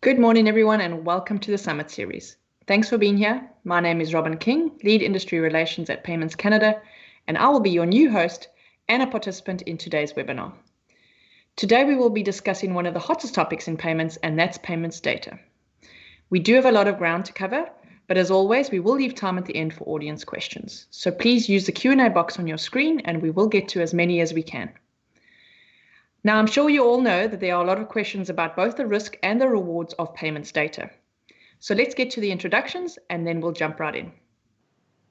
Good morning, everyone, and welcome to the Summit Series. Thanks for being here. My name is Robyn King, Lead Industry Relations at Payments Canada, and I will be your new host and a participant in today's webinar. Today, we will be discussing one of the hottest topics in payments, and that's payments data. We do have a lot of ground to cover, but as always, we will leave time at the end for audience questions. So please use the Q&A box on your screen, and we will get to as many as we can. Now, I'm sure you all know that there are a lot of questions about both the risk and the rewards of payments data. So let's get to the introductions and then we'll jump right in.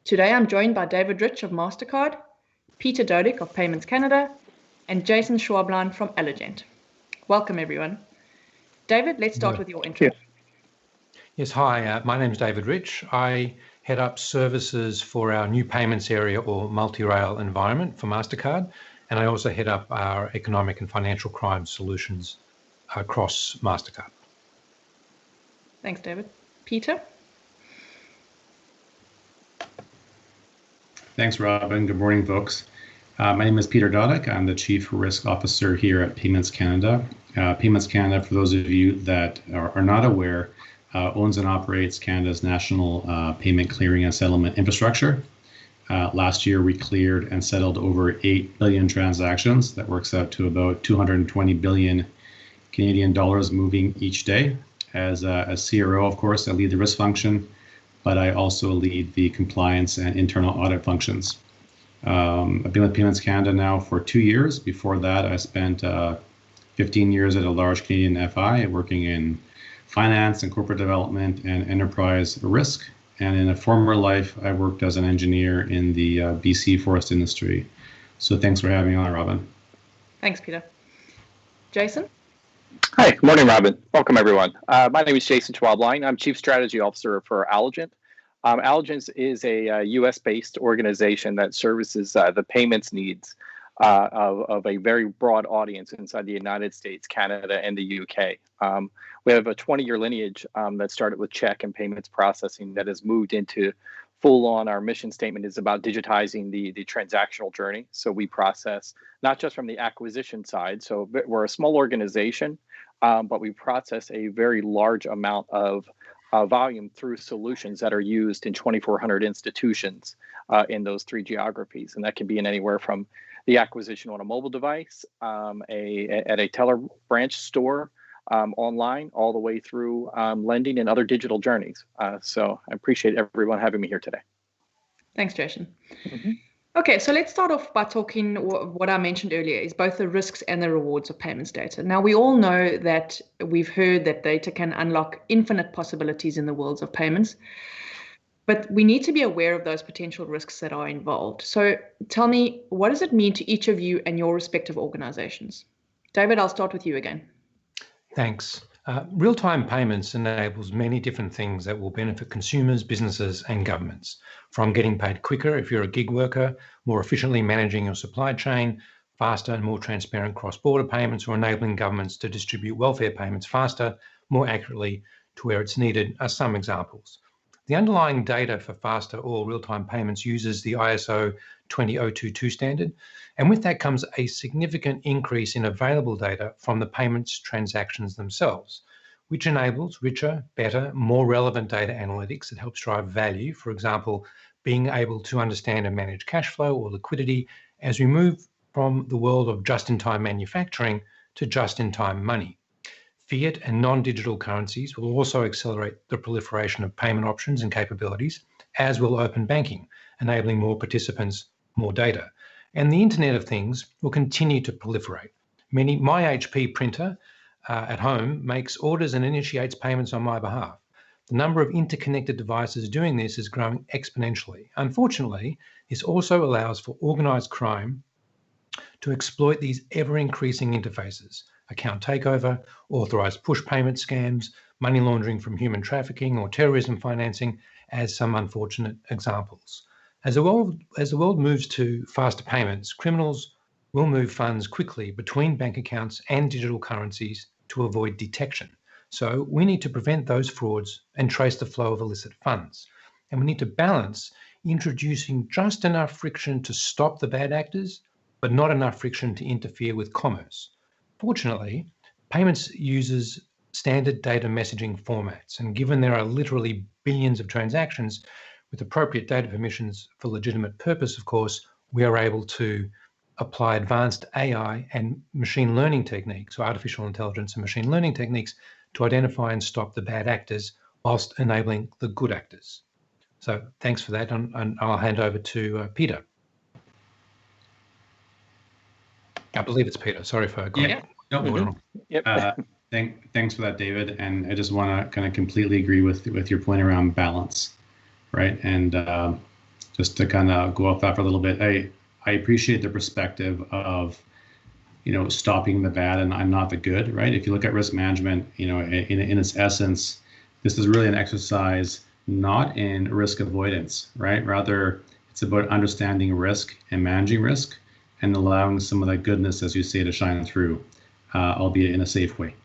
Today, I'm joined by David Rich of Mastercard, Peter Dodic of Payments Canada, and Jason Schwabline from Alogent. Welcome, everyone. David, let's start with your intro. Yes, hi, my name is David Rich. I head up services for our new payments area or multi-rail environment for Mastercard. And I also head up our economic and financial crime solutions across Mastercard. Thanks, David. Peter? Thanks, Robyn. Good morning, folks. My name is Peter Dodic. I'm the Chief Risk Officer here at Payments Canada. Payments Canada, for those of you that are not aware, owns and operates Canada's national payment clearing and settlement infrastructure. Last year, we cleared and settled over 8 billion transactions. That works out to about 220 billion Canadian dollars moving each day. As CRO, of course, I lead the risk function, but I also lead the compliance and internal audit functions. I've been with Payments Canada now for 2 years. Before that, I spent 15 years at a large Canadian FI working in finance and corporate development and enterprise risk. And in a former life, I worked as an engineer in the BC forest industry. So thanks for having me on, Robyn. Thanks, Peter. Jason? Hi, good morning, Robyn. Welcome, everyone. My name is Jason Schwabline. I'm Chief Strategy Officer for Alogent. Alogent is a US-based organization that services the payments needs of a very broad audience inside the United States, Canada, and the UK. We have a 20-year lineage that started with check and payments processing that has moved into full-on. Our mission statement is about digitizing the transactional journey. So we process not just from the acquisition side. So we're a small organization, but we process a very large amount of volume through solutions that are used in 2,400 institutions in those three geographies. And that can be in anywhere from the acquisition on a mobile device, at a teller branch store, online, all the way through lending and other digital journeys. So I appreciate everyone having me here today. Thanks, Jason. Mm-hmm. Okay, so let's start off by talking what I mentioned earlier is both the risks and the rewards of payments data. Now, we all know that we've heard that data can unlock infinite possibilities in the worlds of payments, but we need to be aware of those potential risks that are involved. So tell me, what does it mean to each of you and your respective organizations? David, I'll start with you again. Thanks. Real-time payments enables many different things that will benefit consumers, businesses, and governments. From getting paid quicker if you're a gig worker, more efficiently managing your supply chain, faster and more transparent cross-border payments, or enabling governments to distribute welfare payments faster, more accurately to where it's needed are some examples. The underlying data for faster or real-time payments uses the ISO 20022 standard, and with that comes a significant increase in available data from the payments transactions themselves, which enables richer, better, more relevant data analytics that helps drive value. For example, being able to understand and manage cash flow or liquidity as we move from the world of just-in-time manufacturing to just-in-time money. Fiat and non-digital currencies will also accelerate the proliferation of payment options and capabilities, as will open banking, enabling more participants, more data. And the Internet of Things will continue to proliferate. My HP printer at home makes orders and initiates payments on my behalf. The number of interconnected devices doing this is growing exponentially. Unfortunately, this also allows for organized crime to exploit these ever-increasing interfaces. Account takeover, authorized push payment scams, money laundering from human trafficking or terrorism financing as some unfortunate examples. As the world moves to faster payments, criminals will move funds quickly between bank accounts and digital currencies to avoid detection. So we need to prevent those frauds and trace the flow of illicit funds. And we need to balance introducing just enough friction to stop the bad actors, but not enough friction to interfere with commerce. Fortunately, payments uses standard data messaging formats. And given there are literally billions of transactions with appropriate data permissions for legitimate purpose, of course, we are able to apply advanced AI and machine learning techniques, or artificial intelligence and machine learning techniques, to identify and stop the bad actors whilst enabling the good actors. So thanks for that, and I'll hand over to Peter. I believe it's Peter. Sorry for wrong. Thanks for that, David. And I just want to kind of completely agree with your point around balance, right? And just to kind of go off that for a little bit, I appreciate the perspective of, stopping the bad and I'm not the good, right? If you look at risk management, in its essence, this is really an exercise not in risk avoidance, right? Rather, it's about understanding risk and managing risk and allowing some of that goodness, as you say, to shine through, albeit in a safe way.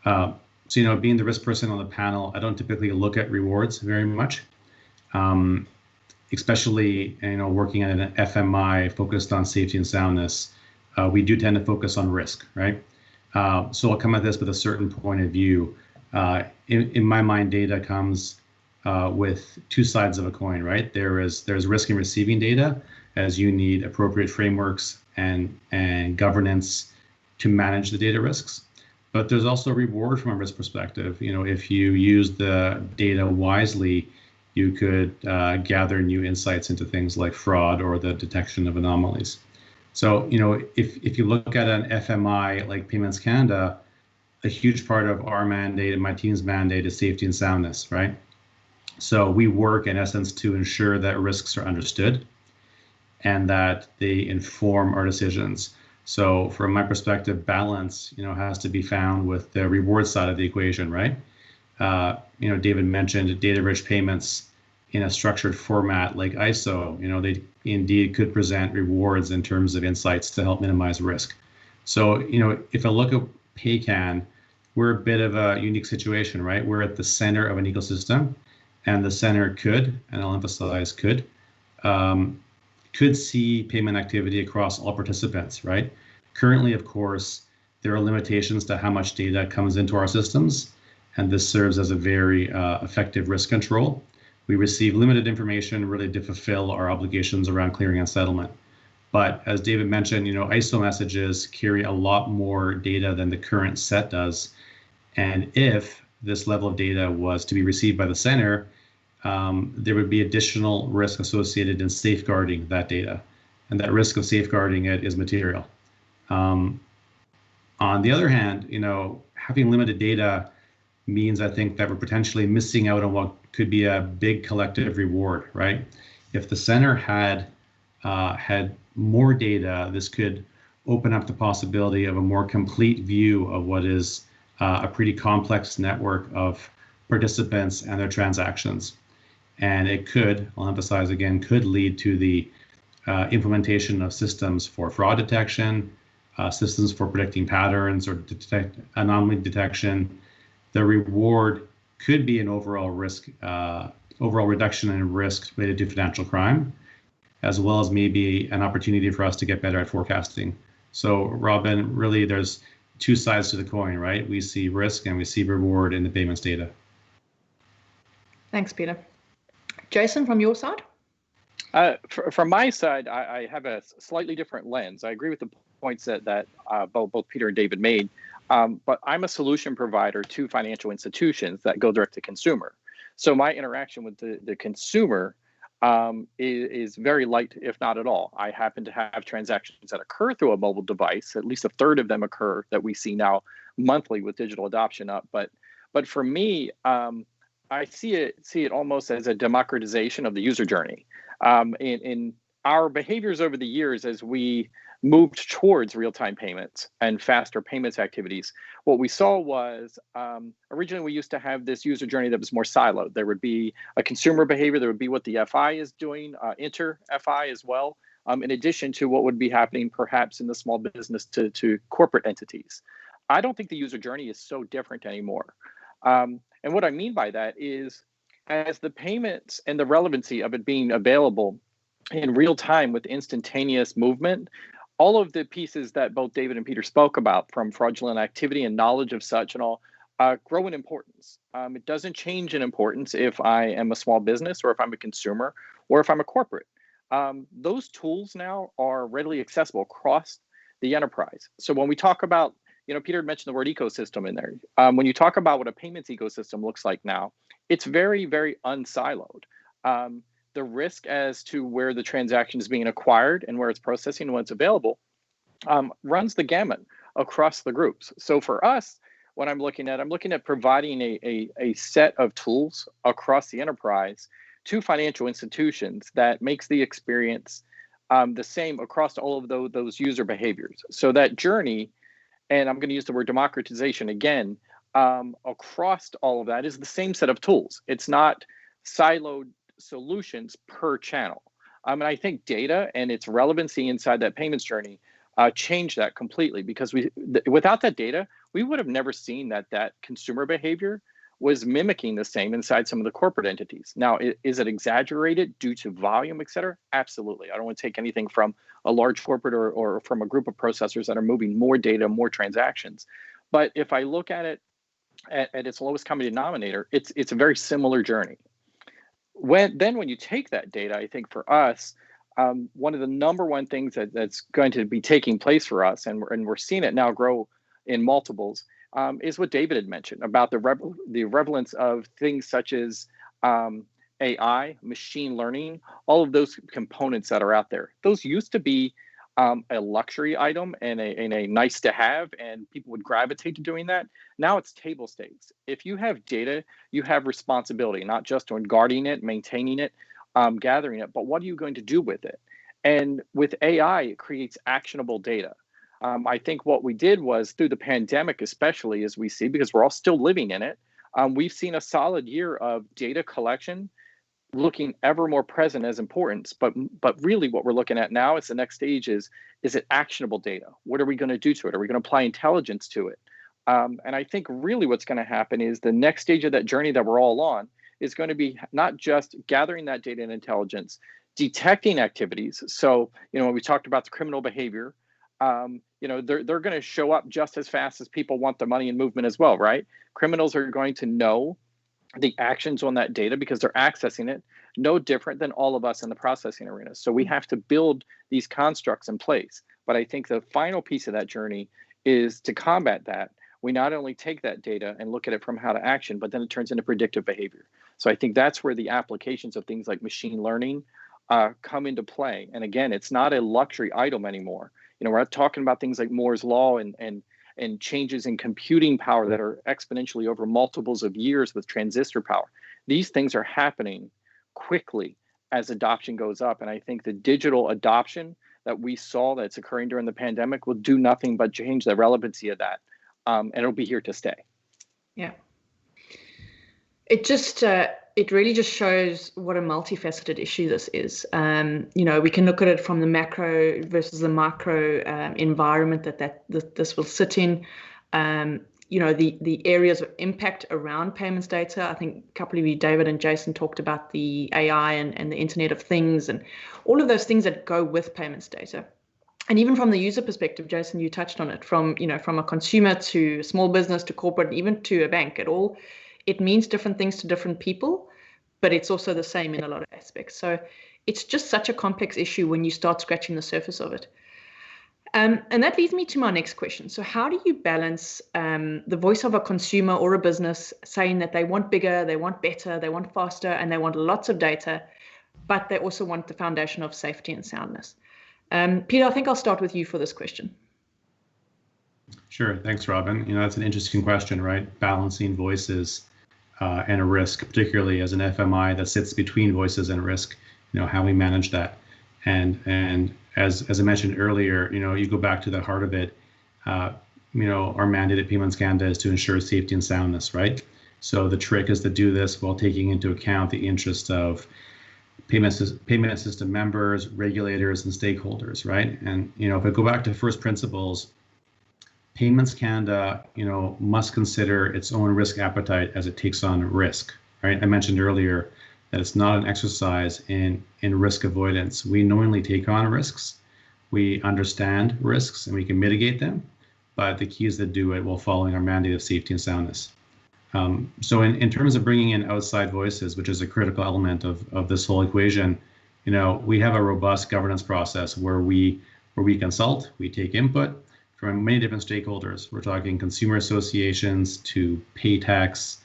So, being the risk person on the panel, I don't typically look at rewards very much, especially, working at an FMI focused on safety and soundness. We do tend to focus on risk, right? So I'll come at this with a certain point of view. In my mind, data comes with two sides of a coin, right? There's risk in receiving data, as you need appropriate frameworks and governance to manage the data risks. But there's also a reward from a risk perspective. If you use the data wisely, you could gather new insights into things like fraud or the detection of anomalies. So, if you look at an FMI like Payments Canada, a huge part of our mandate and my team's mandate is safety and soundness, right? So we work in essence to ensure that risks are understood and that they inform our decisions. So from my perspective, balance, has to be found with the reward side of the equation, right? David mentioned data-rich payments in a structured format like ISO. They indeed could present rewards in terms of insights to help minimize risk. So, if I look at PayCan, we're a bit of a unique situation, right? We're at the center of an ecosystem, and the center could, and I'll emphasize could see payment activity across all participants, right? Currently, of course, there are limitations to how much data comes into our systems, and this serves as a very effective risk control. We receive limited information really to fulfill our obligations around clearing and settlement. But as David mentioned, ISO messages carry a lot more data than the current set does. And if this level of data was to be received by the center, there would be additional risk associated in safeguarding that data. And that risk of safeguarding it is material. On the other hand, having limited data means, I think, that we're potentially missing out on what could be a big collective reward, right? If the center had more data, this could open up the possibility of a more complete view of what is a pretty complex network of participants and their transactions. And it could, I'll emphasize again, could lead to the implementation of systems for fraud detection, systems for predicting patterns or anomaly detection. The reward could be an overall reduction in risk related to financial crime, as well as maybe an opportunity for us to get better at forecasting. So, Robyn, really there's two sides to the coin, right? We see risk and we see reward in the payments data. Thanks, Peter. Jason, from your side? From my side, I have a slightly different lens. I agree with the points that both Peter and David made, but I'm a solution provider to financial institutions that go direct to consumer. So my interaction with the consumer is very light, if not at all. I happen to have transactions that occur through a mobile device. At least a third of them occur that we see now monthly with digital adoption up. But for me, I see it almost as a democratization of the user journey. In our behaviors over the years, as we moved towards real-time payments and faster payments activities, what we saw was originally we used to have this user journey that was more siloed. There would be a consumer behavior, there would be what the FI is doing, inter FI as well, in addition to what would be happening perhaps in the small business to corporate entities. I don't think the user journey is so different anymore. And what I mean by that is, as the payments and the relevancy of it being available in real time with instantaneous movement, all of the pieces that both David and Peter spoke about, from fraudulent activity and knowledge of such and all, grow in importance. It doesn't change in importance if I am a small business or if I'm a consumer or if I'm a corporate. Those tools now are readily accessible across the enterprise. So when we talk about, Peter mentioned the word ecosystem in there. When you talk about what a payments ecosystem looks like now, it's very, very unsiloed. The risk as to where the transaction is being acquired and where it's processing and when it's available runs the gamut across the groups. So for us, what I'm looking at providing a set of tools across the enterprise to financial institutions that makes the experience the same across all of those user behaviors. So that journey, and I'm going to use the word democratization again, across all of that is the same set of tools. It's not siloed solutions per channel. And I think data and its relevancy inside that payments journey changed that completely, because without that data, we would have never seen that consumer behavior was mimicking the same inside some of the corporate entities. Now, is it exaggerated due to volume, et cetera? Absolutely. I don't want to take anything from a large corporate or from a group of processors that are moving more data, more transactions. But if I look at it at its lowest common denominator, it's a very similar journey. When you take that data, I think for us, one of the number one things that's going to be taking place for us, and we're seeing it now grow in multiples, is what David had mentioned about the relevance of things such as AI, machine learning, all of those components that are out there. Those used to be a luxury item and a nice to have, and people would gravitate to doing that. Now it's table stakes. If you have data, you have responsibility, not just on guarding it, maintaining it, gathering it, but what are you going to do with it? And with AI, it creates actionable data. I think what we did was, through the pandemic, especially as we see, because we're all still living in it, we've seen a solid year of data collection looking ever more present as importance. But really what we're looking at now is the next stage is it actionable data? What are we going to do to it? Are we going to apply intelligence to it? And I think really what's going to happen is the next stage of that journey that we're all on is going to be not just gathering that data and intelligence, detecting activities. So, when we talked about the criminal behavior, they're going to show up just as fast as people want the money and movement as well, right? Criminals are going to know the actions on that data because they're accessing it, no different than all of us in the processing arena. So we have to build these constructs in place. But I think the final piece of that journey is to combat that. We not only take that data and look at it from how to action, but then it turns into predictive behavior. So I think that's where the applications of things like machine learning come into play. And again, it's not a luxury item anymore. We're not talking about things like Moore's law and changes in computing power that are exponentially over multiples of years with transistor power. These things are happening quickly as adoption goes up. And I think the digital adoption that we saw that's occurring during the pandemic will do nothing but change the relevancy of that. And it'll be here to stay. Yeah. It really just shows what a multifaceted issue this is. We can look at it from the macro versus the micro environment that this will sit in. The areas of impact around payments data. I think a couple of you, David and Jason, talked about the AI and the Internet of Things and all of those things that go with payments data. And even from the user perspective, Jason, you touched on it, from a consumer to a small business to corporate, even to a bank, it means different things to different people, but it's also the same in a lot of aspects. So it's just such a complex issue when you start scratching the surface of it. And that leads me to my next question. So how do you balance the voice of a consumer or a business saying that they want bigger, they want better, they want faster, and they want lots of data, but they also want the foundation of safety and soundness? Peter, I think I'll start with you for this question. Sure. Thanks, Robyn. That's an interesting question, right? Balancing voices and a risk, particularly as an FMI that sits between voices and risk, how we manage that. And as I mentioned earlier, you go back to the heart of it, our mandate at Payments Canada is to ensure safety and soundness, right? So the trick is to do this while taking into account the interest of payment system members, regulators, and stakeholders, right? And, if I go back to first principles, Payments Canada, must consider its own risk appetite as it takes on risk, right? I mentioned earlier that it's not an exercise in risk avoidance. We knowingly take on risks. We understand risks and we can mitigate them, but the key is to do it while following our mandate of safety and soundness. So in terms of bringing in outside voices, which is a critical element of this whole equation, we have a robust governance process where we consult, we take input from many different stakeholders. We're talking consumer associations to paytechs,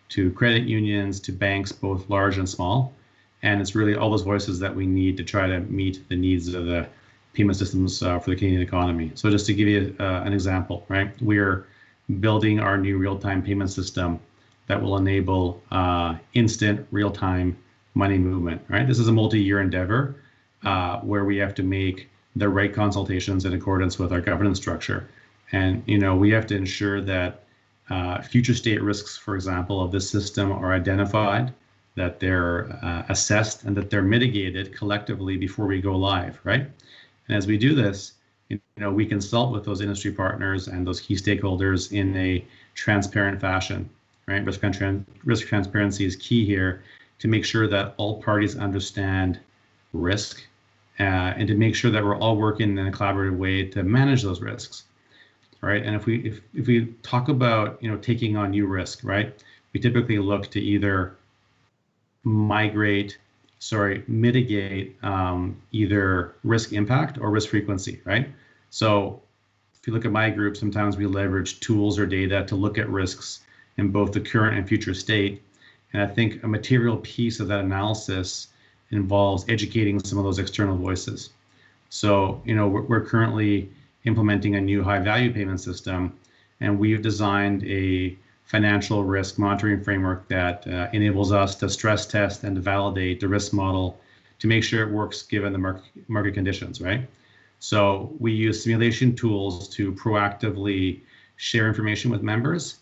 to credit unions, to banks, both large and small. And it's really all those voices that we need to try to meet the needs of the payment systems for the Canadian economy. So just to give you an example, right? We're building our new real-time payment system that will enable instant real-time money movement, right? This is a multi-year endeavor where we have to make the right consultations in accordance with our governance structure. And, we have to ensure that future state risks, for example, of this system are identified, that they're assessed, and that they're mitigated collectively before we go live, right? And as we do this, we consult with those industry partners and those key stakeholders in a transparent fashion, right? Risk transparency is key here to make sure that all parties understand risk and to make sure that we're all working in a collaborative way to manage those risks, right? And if we talk about taking on new risk, right? We typically look to either mitigate either risk impact or risk frequency, right? So if you look at my group, sometimes we leverage tools or data to look at risks in both the current and future state. And I think a material piece of that analysis involves educating some of those external voices. So, we're currently implementing a new high value payment system, and we've designed a financial risk monitoring framework that enables us to stress test and to validate the risk model to make sure it works given the market conditions, right? So we use simulation tools to proactively share information with members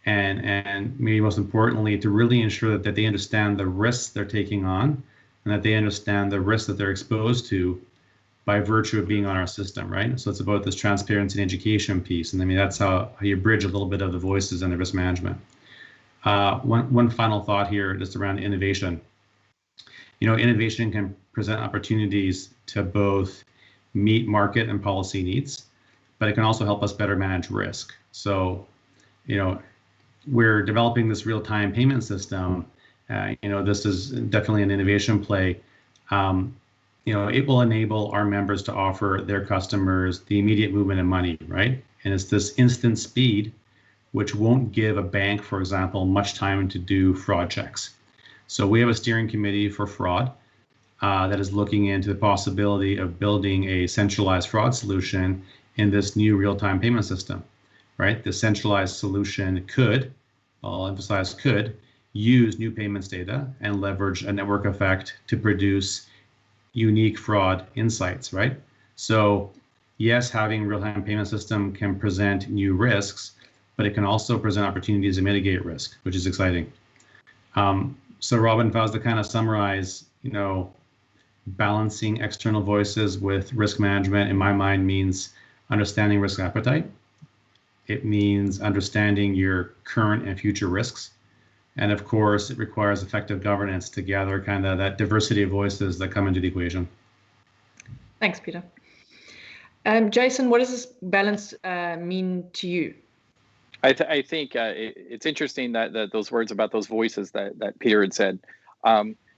and maybe most importantly, to really ensure that they understand the risks they're taking on and that they understand the risks that they're exposed to by virtue of being on our system, right? So it's about this transparency and education piece. And I mean, that's how you bridge a little bit of the voices and the risk management. One final thought here, just around innovation. Innovation can present opportunities to both meet market and policy needs, but it can also help us better manage risk. So, we're developing this real-time payment system. This is definitely an innovation play. It will enable our members to offer their customers the immediate movement of money, right? And it's this instant speed, which won't give a bank, for example, much time to do fraud checks. So we have a steering committee for fraud that is looking into the possibility of building a centralized fraud solution in this new real-time payment system, right? The centralized solution could, I'll emphasize could, use new payments data and leverage a network effect to produce unique fraud insights, right? So yes, having real-time payment system can present new risks, but it can also present opportunities to mitigate risk, which is exciting. So Robyn, if I was to kind of summarize, balancing external voices with risk management in my mind means understanding risk appetite. It means understanding your current and future risks. And of course, it requires effective governance to gather kind of that diversity of voices that come into the equation. Thanks, Peter. Jason, what does this balance mean to you? I think it's interesting that those words about those voices that Peter had said.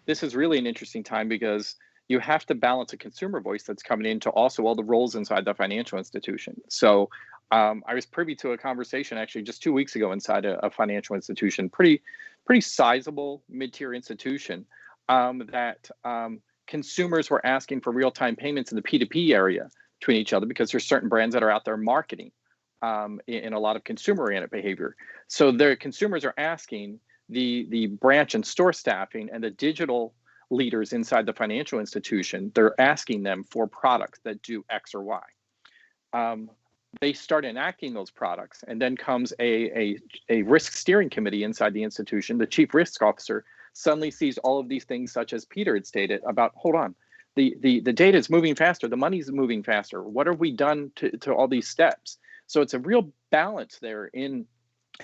This is really an interesting time because you have to balance a consumer voice that's coming into also all the roles inside the financial institution. So I was privy to a conversation actually just 2 weeks ago inside a financial institution, pretty sizable mid-tier institution, that consumers were asking for real-time payments in the P2P area between each other because there's certain brands that are out there marketing in a lot of consumer-oriented behavior. So their consumers are asking the branch and store staffing and the digital leaders inside the financial institution, they're asking them for products that do X or Y. They start enacting those products, and then comes a risk steering committee inside the institution. The chief risk officer suddenly sees all of these things, such as Peter had stated about, hold on, the data is moving faster, the money's moving faster. What have we done to all these steps? So it's a real balance there in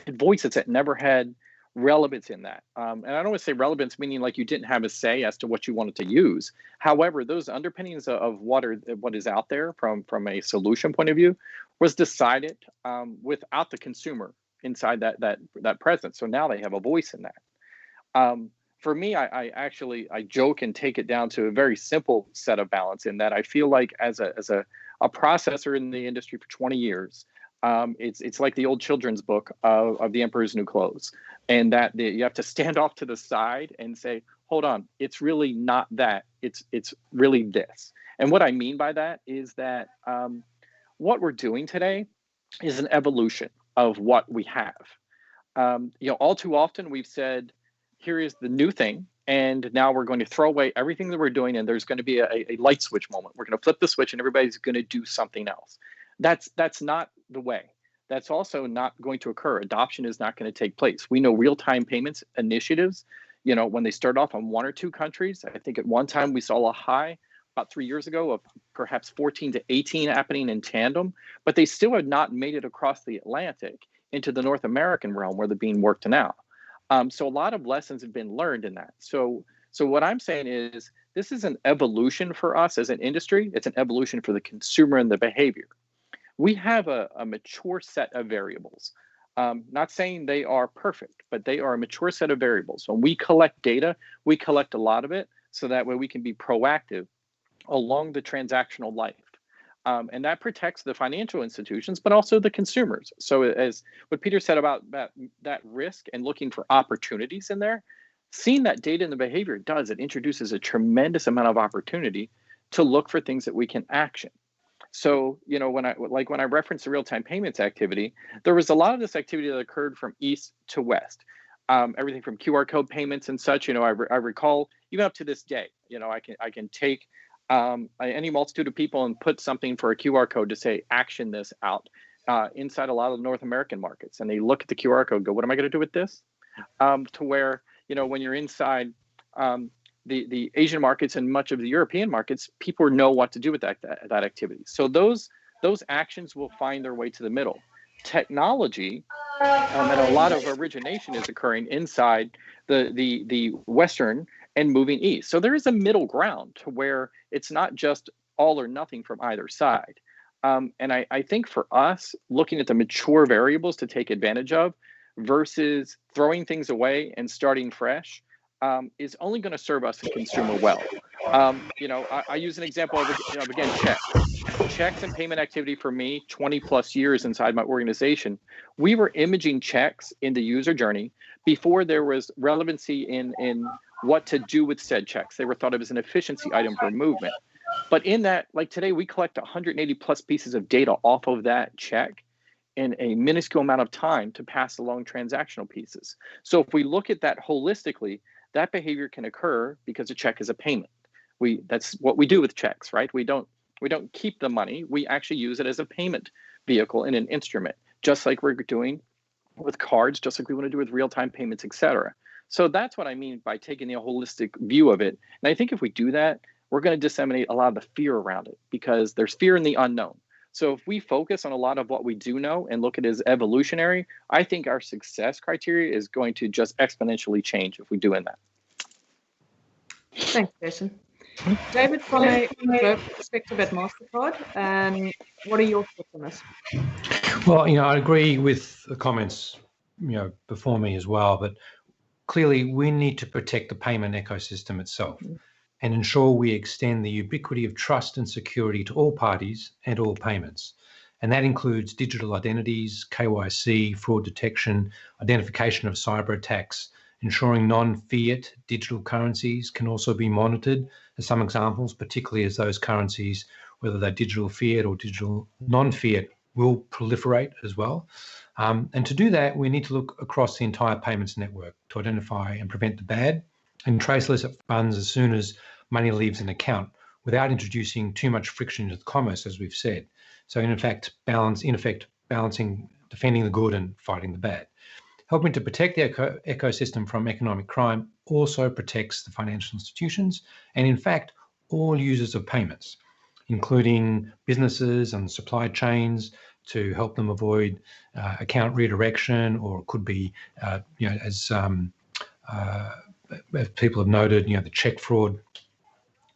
voices that never had relevance in that. And I don't want to say relevance meaning like you didn't have a say as to what you wanted to use. However, those underpinnings of what is out there from a solution point of view was decided without the consumer inside that presence. So now they have a voice in that. For me, I actually joke and take it down to a very simple set of balance in that I feel like as a processor in the industry for 20 years, it's like the old children's book of The Emperor's New Clothes, and that you have to stand off to the side and say, hold on, it's really not that, it's really this. And what I mean by that is that what we're doing today is an evolution of what we have. All too often we've said, here is the new thing, and now we're going to throw away everything that we're doing, and there's going to be a light switch moment. We're going to flip the switch and everybody's going to do something else. That's not the way. That's also not going to occur. Adoption is not going to take place. We know real-time payments initiatives, when they start off on 1 or 2 countries, I think at one time we saw a high about 3 years ago of perhaps 14 to 18 happening in tandem, but they still have not made it across the Atlantic into the North American realm where they're being worked now. So a lot of lessons have been learned in that. So what I'm saying is this is an evolution for us as an industry. It's an evolution for the consumer and the behavior. We have a mature set of variables. Not saying they are perfect, but they are a mature set of variables. When we collect data, we collect a lot of it so that way we can be proactive along the transactional life. And that protects the financial institutions, but also the consumers. So as what Peter said about that risk and looking for opportunities in there, seeing that data and the behavior it introduces a tremendous amount of opportunity to look for things that we can action. So, when I referenced the real-time payments activity, there was a lot of this activity that occurred from east to west. Everything from QR code payments and such, I recall even up to this day, I can take any multitude of people and put something for a QR code to say, action this out inside a lot of North American markets. And they look at the QR code, go, what am I going to do with this? To where, when you're inside the Asian markets and much of the European markets, people know what to do with that activity. So those actions will find their way to the middle. Technology and a lot of origination is occurring inside the Western and moving east. So there is a middle ground to where it's not just all or nothing from either side. And I think for us, looking at the mature variables to take advantage of versus throwing things away and starting fresh is only going to serve us and consumer well. I use an example of again, checks and payment activity for me, 20 plus years inside my organization. We were imaging checks in the user journey before there was relevancy in what to do with said checks. They were thought of as an efficiency item for movement. But in that, like today, we collect 180 plus pieces of data off of that check in a minuscule amount of time to pass along transactional pieces. So if we look at that holistically, that behavior can occur because a check is a payment. That's what we do with checks, right? We don't keep the money. We actually use it as a payment vehicle and an instrument, just like we're doing with cards, just like we want to do with real-time payments, et cetera. So that's what I mean by taking the holistic view of it. And I think if we do that, we're going to disseminate a lot of the fear around it because there's fear in the unknown. So if we focus on a lot of what we do know and look at it as evolutionary, I think our success criteria is going to just exponentially change if we do in that. Thanks, Jason. David, from a global perspective at Mastercard, what are your thoughts on this? Well, I agree with the comments, before me as well, but clearly we need to protect the payment ecosystem itself and ensure we extend the ubiquity of trust and security to all parties and all payments. And that includes digital identities, KYC, fraud detection, identification of cyber attacks, ensuring non-fiat digital currencies can also be monitored as some examples, particularly as those currencies, whether they're digital fiat or digital non-fiat, will proliferate as well. And to do that, we need to look across the entire payments network to identify and prevent the bad and trace illicit funds as soon as money leaves an account without introducing too much friction into commerce, as we've said. So in effect, balancing, defending the good and fighting the bad. Helping to protect the ecosystem from economic crime also protects the financial institutions and, in fact, all users of payments, including businesses and supply chains, to help them avoid account redirection, or it could be, as people have noted, the check fraud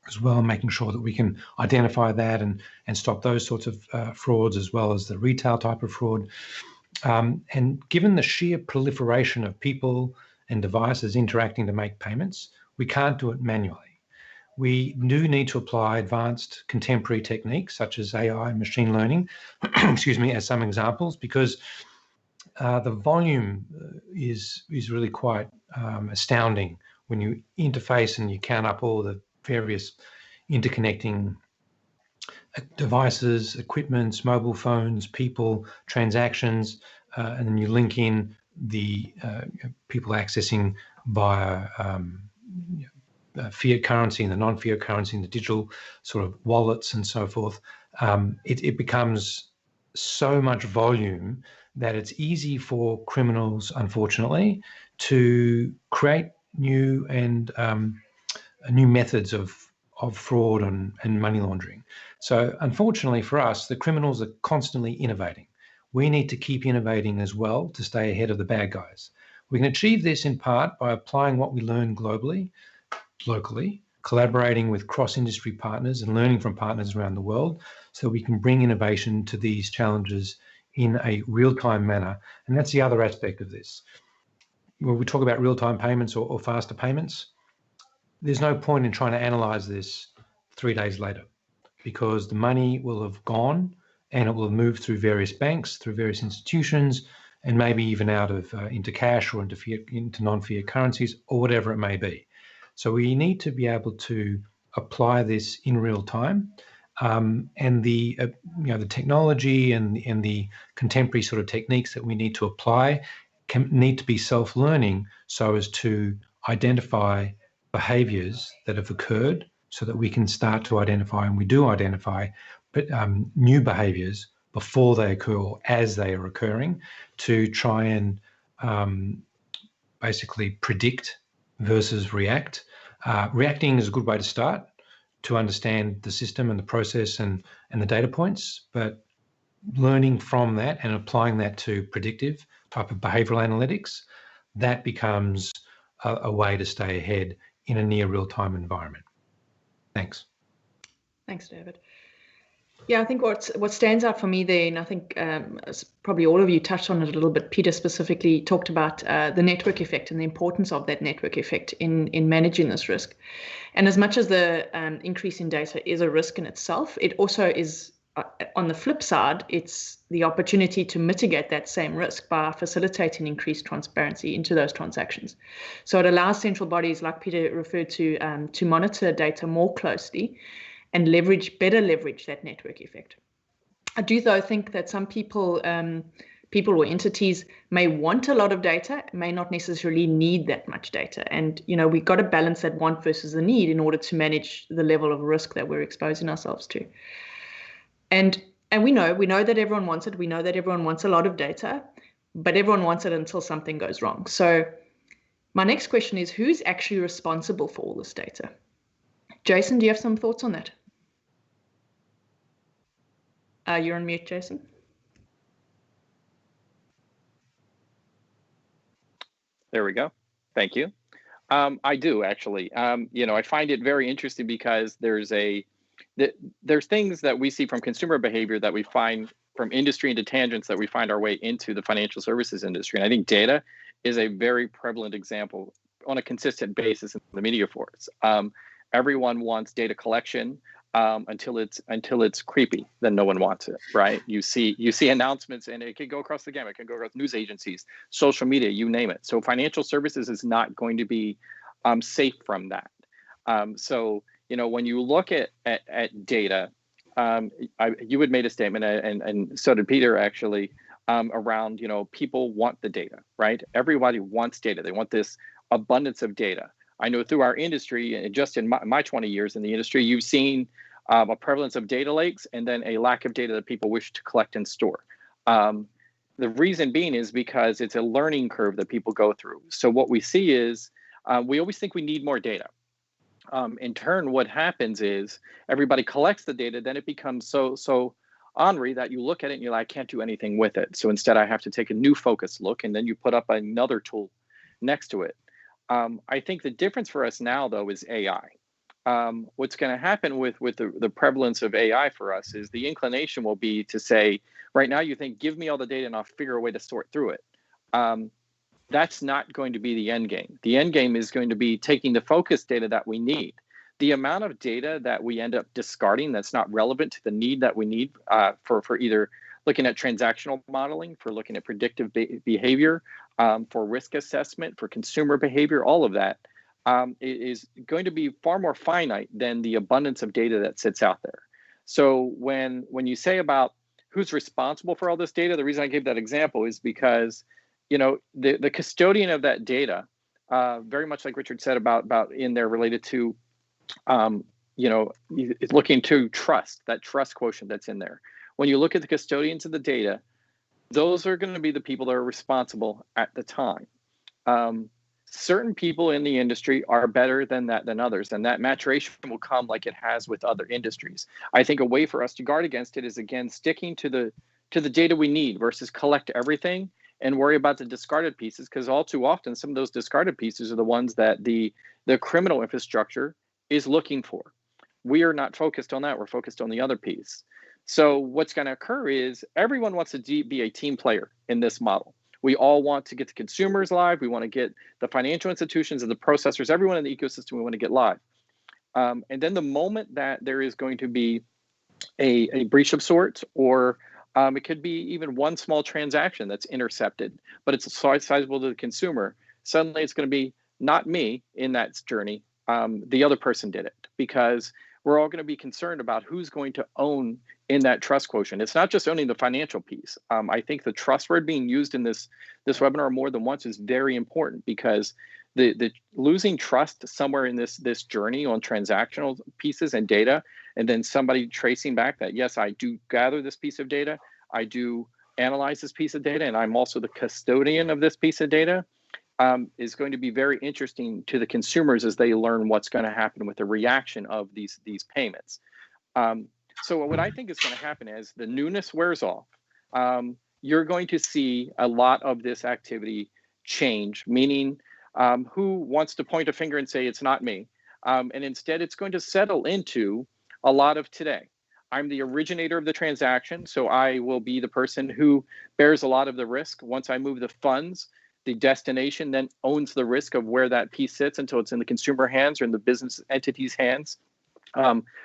as well, making sure that we can identify that and stop those sorts of frauds, as well as the retail type of fraud. And given the sheer proliferation of people and devices interacting to make payments, we can't do it manually. We do need to apply advanced contemporary techniques such as AI and machine learning, excuse me, as some examples, because the volume is really quite astounding when you interface and you count up all the various interconnecting devices, equipments, mobile phones, people, transactions, and then you link in the people accessing via fiat currency and the non-fiat currency and the digital sort of wallets and so forth. It becomes so much volume that it's easy for criminals, unfortunately, to create new and new methods of fraud and money laundering. So unfortunately for us, the criminals are constantly innovating. We need to keep innovating as well to stay ahead of the bad guys. We can achieve this in part by applying what we learn globally, locally, collaborating with cross-industry partners and learning from partners around the world so we can bring innovation to these challenges in a real-time manner. And that's the other aspect of this. When we talk about real-time payments or faster payments, there's no point in trying to analyze this 3 days later because the money will have gone and it will have moved through various banks, through various institutions, and maybe even out of into cash or into non-fiat currencies or whatever it may be. So we need to be able to apply this in real time, and the the technology and the contemporary sort of techniques that we need to apply need to be self-learning so as to identify behaviours that have occurred, so that we can start to identify, and we do identify, but new behaviours before they occur or as they are occurring, to try and basically predict versus react. Reacting is a good way to start to understand the system and the process and the data points, but learning from that and applying that to predictive type of behavioral analytics, that becomes a way to stay ahead in a near real-time environment. Thanks. Thanks, David. Yeah, I think what stands out for me there, and I think probably all of you touched on it a little bit. Peter specifically talked about the network effect and the importance of that network effect in managing this risk. And as much as the increase in data is a risk in itself, it also is, on the flip side, it's the opportunity to mitigate that same risk by facilitating increased transparency into those transactions. So it allows central bodies, like Peter referred to monitor data more closely and better leverage that network effect. I do, though, think that some people or entities may want a lot of data, may not necessarily need that much data. And, we've got to balance that want versus the need in order to manage the level of risk that we're exposing ourselves to. And we know that everyone wants it. We know that everyone wants a lot of data, but everyone wants it until something goes wrong. So my next question is, who's actually responsible for all this data? Jason, do you have some thoughts on that? You're on mute, Jason. There we go. Thank you. I do actually. I find it very interesting because there's things that we see from consumer behavior that we find from industry into tangents that we find our way into the financial services industry. And I think data is a very prevalent example on a consistent basis in the media for us. Everyone wants data collection until it's creepy. Then no one wants it, right? You see announcements, and it can go across the gamut. It can go across news agencies, social media, you name it. So financial services is not going to be safe from that. So when you look at data, you had made a statement, and so did Peter actually, around people want the data, right? Everybody wants data. They want this abundance of data. I know through our industry, and just in my 20 years in the industry, you've seen a prevalence of data lakes and then a lack of data that people wish to collect and store. The reason being is because it's a learning curve that people go through. So what we see is we always think we need more data. In turn, what happens is everybody collects the data, then it becomes so ornery that you look at it and you're like, I can't do anything with it. So instead, I have to take a new focused look, and then you put up another tool next to it. I think the difference for us now, though, is AI. what's going to happen with the prevalence of AI for us is the inclination will be to say, right now you think, give me all the data and I'll figure a way to sort through it. That's not going to be the end game. The end game is going to be taking the focus data that we need. The amount of data that we end up discarding that's not relevant to the need that we need for either looking at transactional modeling, for looking at predictive behavior, for risk assessment, for consumer behavior, all of that is going to be far more finite than the abundance of data that sits out there. So when you say about who's responsible for all this data, the reason I gave that example is because, you know, the custodian of that data, very much like Richard said about in there related to, you know, it's looking to trust, that trust quotient that's in there. When you look at the custodians of the data, those are going to be the people that are responsible at the time. Certain people in the industry are better than others, and that maturation will come like it has with other industries. I think a way for us to guard against it is, again, sticking to the data we need versus collect everything and worry about the discarded pieces, because all too often some of those discarded pieces are the ones that the criminal infrastructure is looking for. We are not focused on that. We're focused on the other piece. So what's going to occur is everyone wants to be a team player in this model. We all want to get the consumers live. We want to get the financial institutions and the processors, everyone in the ecosystem, we want to get live. And then the moment that there is going to be a breach of sorts, or it could be even one small transaction that's intercepted, but it's sizable to the consumer, suddenly it's going to be not me in that journey. The other person did it, because we're all going to be concerned about who's going to own in that trust quotient. It's not just owning the financial piece. I think the trust word being used in this webinar more than once is very important, because the losing trust somewhere in this journey on transactional pieces and data, and then somebody tracing back that, yes, I do gather this piece of data, I do analyze this piece of data, and I'm also the custodian of this piece of data, is going to be very interesting to the consumers as they learn what's going to happen with the reaction of these payments. So what I think is going to happen as the newness wears off, you're going to see a lot of this activity change, meaning who wants to point a finger and say it's not me, and instead it's going to settle into a lot of today. I'm the originator of the transaction, so I will be the person who bears a lot of the risk. Once I move the funds, the destination then owns the risk of where that piece sits until it's in the consumer hands or in the business entity's hands.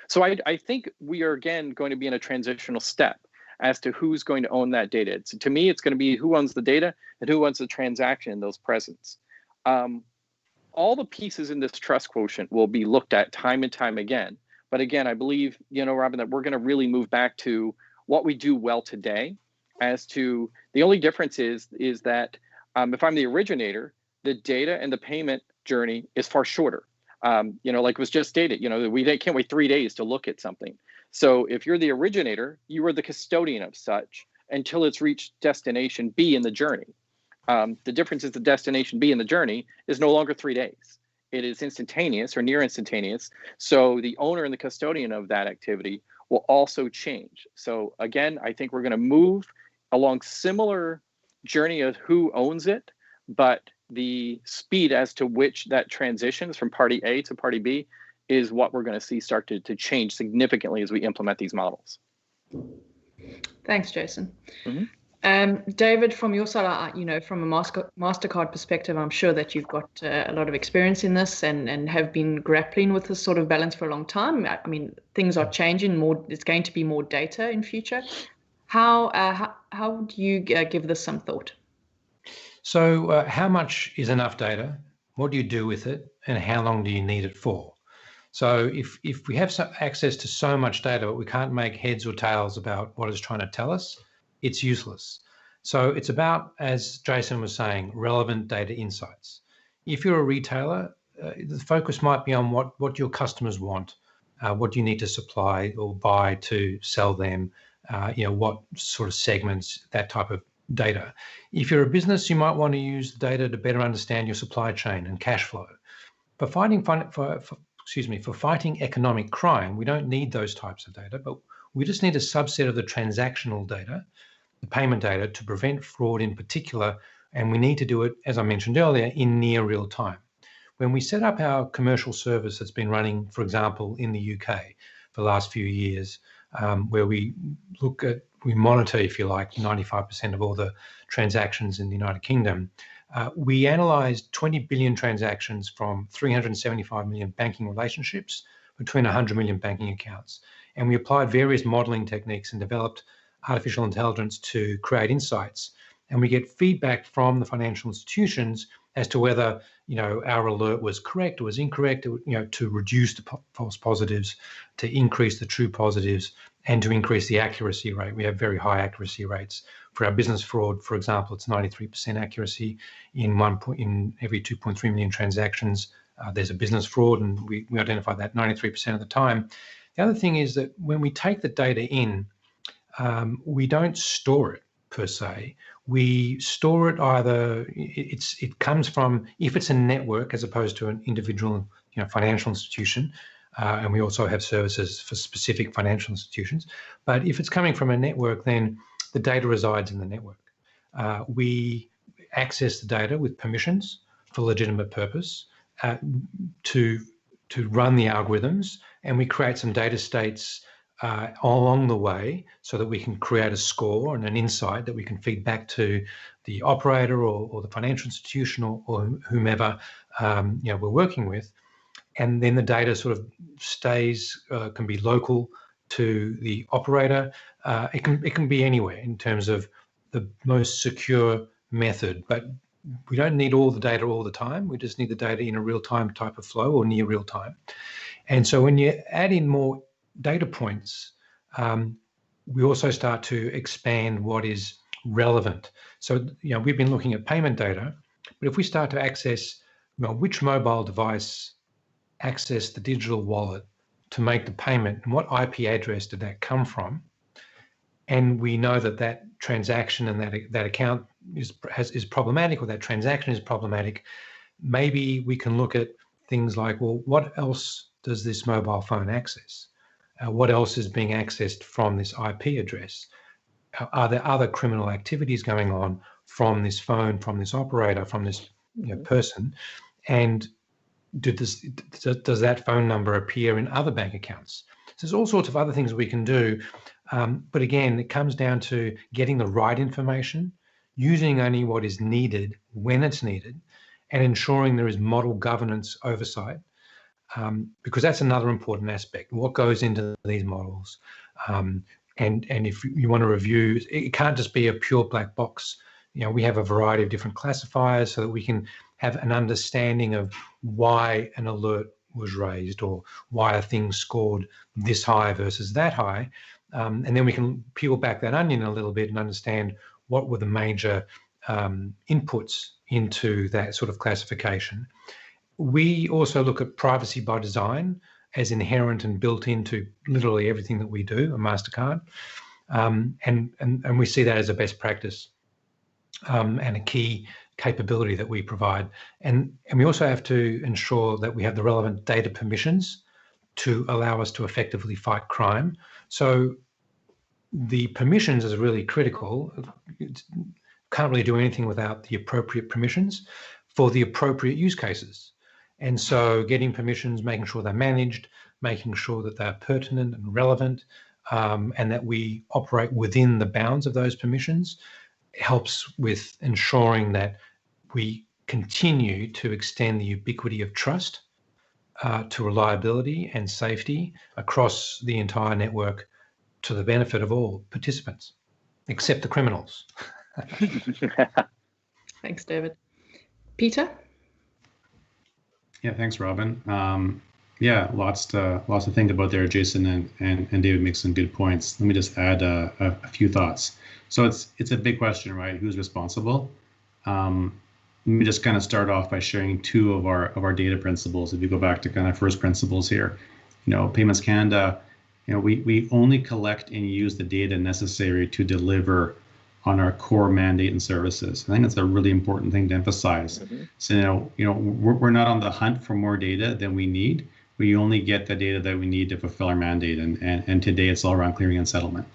So I think we are, again, going to be in a transitional step as to who's going to own that data. To me, it's going to be who owns the data and who owns the transaction in those presents. All the pieces in this trust quotient will be looked at time and time again. But again, I believe, you know, Robyn, that we're going to really move back to what we do well today. As to the only difference is that if I'm the originator, the data and the payment journey is far shorter. You know, like was just stated, you know, we can't wait 3 days to look at something. So if you're the originator, you are the custodian of such until it's reached destination B in the journey. The difference is the destination B in the journey is no longer 3 days. It is instantaneous or near instantaneous. So the owner and the custodian of that activity will also change. So again, I think we're going to move along similar journey of who owns it, but the speed as to which that transitions from party A to party B is what we're going to see start to change significantly as we implement these models. Thanks, Jason. Mm-hmm. David, from your side, you know, from a Mastercard perspective, I'm sure that you've got a lot of experience in this and have been grappling with this sort of balance for a long time. I mean, things are changing more. It's going to be more data in future. How do you give this some thought? So how much is enough data? What do you do with it? And how long do you need it for? So if we have access to so much data, but we can't make heads or tails about what it's trying to tell us, it's useless. So it's about, as Jason was saying, relevant data insights. If you're a retailer, the focus might be on what your customers want, what you need to supply or buy to sell them, you know, what sort of segments, that type of data. If you're a business, you might want to use the data to better understand your supply chain and cash flow. For fighting economic crime, we don't need those types of data, but we just need a subset of the transactional data, the payment data, to prevent fraud in particular, and we need to do it, as I mentioned earlier, in near real time. when we set up our commercial service that's been running, for example, in the UK for the last few years, where we monitor, if you like, 95% of all the transactions in the United Kingdom. We analysed 20 billion transactions from 375 million banking relationships between 100 million banking accounts. And we applied various modelling techniques and developed artificial intelligence to create insights. And we get feedback from the financial institutions as to whether, our alert was correct or was incorrect, to reduce the false positives, to increase the true positives, and to increase the accuracy rate. We have very high accuracy rates. For our business fraud, for example, it's 93% accuracy in every 2.3 million transactions. There's a business fraud, and we identify that 93% of the time. The other thing is that when we take the data in, we don't store it per se. We store it either, it comes from, if it's a network as opposed to an individual financial institution, and we also have services for specific financial institutions. But if it's coming from a network, then the data resides in the network. We access the data with permissions for legitimate purpose to run the algorithms, and we create some data states along the way so that we can create a score and an insight that we can feed back to the operator or the financial institution or whomever we're working with. And then the data sort of stays, can be local to the operator. It can be anywhere in terms of the most secure method, but we don't need all the data all the time. We just need the data in a real-time type of flow or near real time. And so when you add in more data points, we also start to expand what is relevant. So, we've been looking at payment data, but if we start to access, which mobile device accessed the digital wallet to make the payment and what IP address did that come from, and we know that transaction and that account is problematic, or that transaction is problematic, maybe we can look at things like, well, what else does this mobile phone access? What else is being accessed from this IP address? Are there other criminal activities going on from this phone, from this operator, from this person? And does that phone number appear in other bank accounts? So there's all sorts of other things we can do. But again, it comes down to getting the right information, using only what is needed when it's needed, and ensuring there is model governance oversight. Because that's another important aspect. What goes into these models, and if you want to review, it can't just be a pure black box. We have a variety of different classifiers so that we can have an understanding of why an alert was raised or why a thing scored this high versus that high, and then we can peel back that onion a little bit and understand what were the major inputs into that sort of classification. We also look at privacy by design as inherent and built into literally everything that we do, a Mastercard, and we see that as a best practice and a key capability that we provide. And we also have to ensure that we have the relevant data permissions to allow us to effectively fight crime. So the permissions is really critical. Can't really do anything without the appropriate permissions for the appropriate use cases. And so getting permissions, making sure they're managed, making sure that they're pertinent and relevant, and that we operate within the bounds of those permissions helps with ensuring that we continue to extend the ubiquity of trust to reliability and safety across the entire network to the benefit of all participants, except the criminals. Thanks, David. Peter? Yeah, thanks, Robyn. Lots to think about there. Jason and David make some good points. Let me just add a few thoughts. So it's a big question, right? Who's responsible? Let me just kind of start off by sharing two of our data principles. If you go back to kind of first principles here, Payments Canada, we only collect and use the data necessary to deliver on our core mandate and services. I think that's a really important thing to emphasize. Mm-hmm. So, we're not on the hunt for more data than we need. We only get the data that we need to fulfill our mandate. And today it's all around clearing and settlement.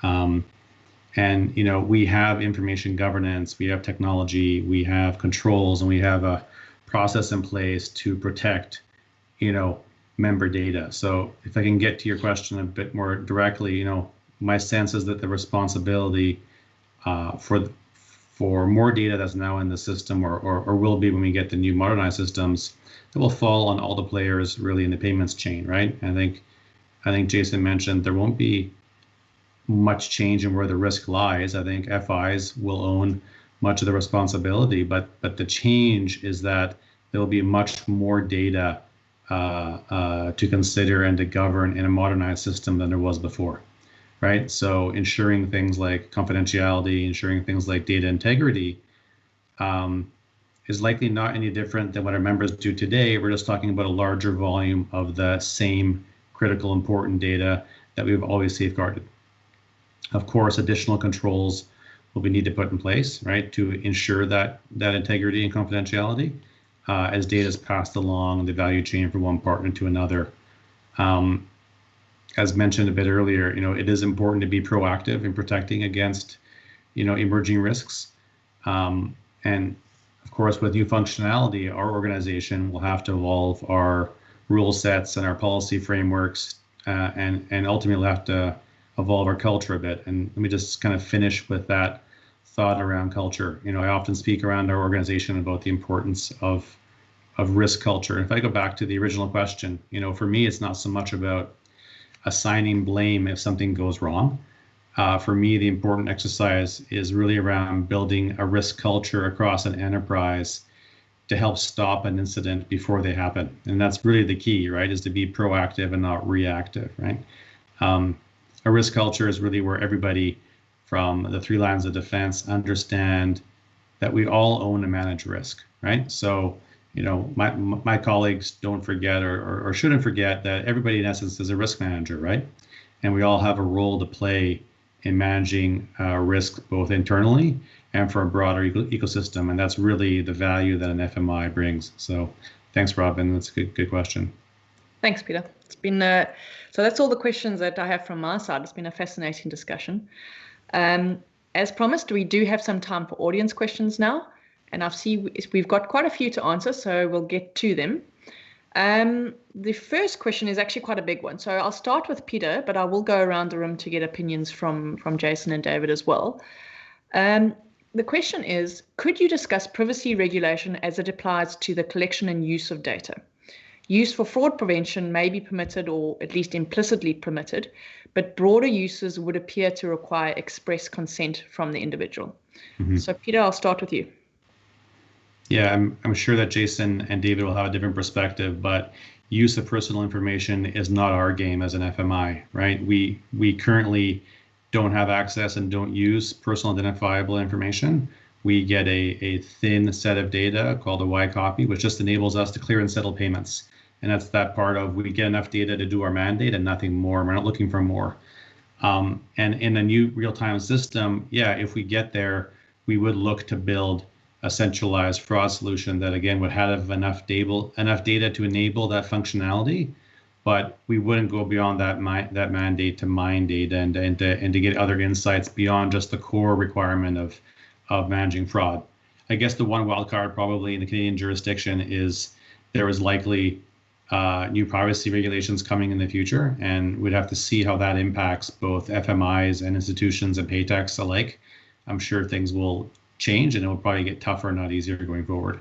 We have information governance, we have technology, we have controls, and we have a process in place to protect, member data. So if I can get to your question a bit more directly, my sense is that the responsibility for more data that's now in the system or will be when we get the new modernized systems, it will fall on all the players really in the payments chain, right? I think Jason mentioned there won't be much change in where the risk lies. I think FIs will own much of the responsibility, but the change is that there will be much more data to consider and to govern in a modernized system than there was before, right? So ensuring things like confidentiality, ensuring things like data integrity is likely not any different than what our members do today. We're just talking about a larger volume of the same critical, important data that we've always safeguarded. Of course, additional controls will be need to put in place, right, to ensure that integrity and confidentiality as data is passed along the value chain from one partner to another. As mentioned a bit earlier, it is important to be proactive in protecting against, emerging risks. And of course, with new functionality, our organization will have to evolve our rule sets and our policy frameworks, and ultimately have to evolve our culture a bit. And let me just kind of finish with that thought around culture. I often speak around our organization about the importance of risk culture. If I go back to the original question, for me, it's not so much about assigning blame if something goes wrong. For me, the important exercise is really around building a risk culture across an enterprise to help stop an incident before they happen. And that's really the key, right, is to be proactive and not reactive, right? A risk culture is really where everybody from the three lines of defense understand that we all own and manage risk, right? So, my colleagues don't forget or shouldn't forget that everybody in essence is a risk manager, right? And we all have a role to play in managing risk both internally and for a broader ecosystem. And that's really the value that an FMI brings. So thanks, Robyn. That's a good question. Thanks, Peter. It's been so that's all the questions that I have from my side. It's been a fascinating discussion. As promised, we do have some time for audience questions now, and I see we've got quite a few to answer, so we'll get to them. The first question is actually quite a big one, so I'll start with Peter, but I will go around the room to get opinions from Jason and David as well. The question is, could you discuss privacy regulation as it applies to the collection and use of data? Use for fraud prevention may be permitted, or at least implicitly permitted, but broader uses would appear to require express consent from the individual. Mm-hmm. So Peter, I'll start with you. Yeah, I'm sure that Jason and David will have a different perspective, but use of personal information is not our game as an FMI, right? We currently don't have access and don't use personal identifiable information. We get a thin set of data called a Y copy, which just enables us to clear and settle payments. And that's that part of we get enough data to do our mandate and nothing more. We're not looking for more. And in a new real-time system, yeah, if we get there, we would look to build a centralized fraud solution that, again, would have enough data to enable that functionality, but we wouldn't go beyond that mandate to mine data and to get other insights beyond just the core requirement of managing fraud. I guess the one wild card probably in the Canadian jurisdiction is there is likely new privacy regulations coming in the future, and we'd have to see how that impacts both FMIs and institutions and paytechs alike. I'm sure things will change and it will probably get tougher, not easier going forward.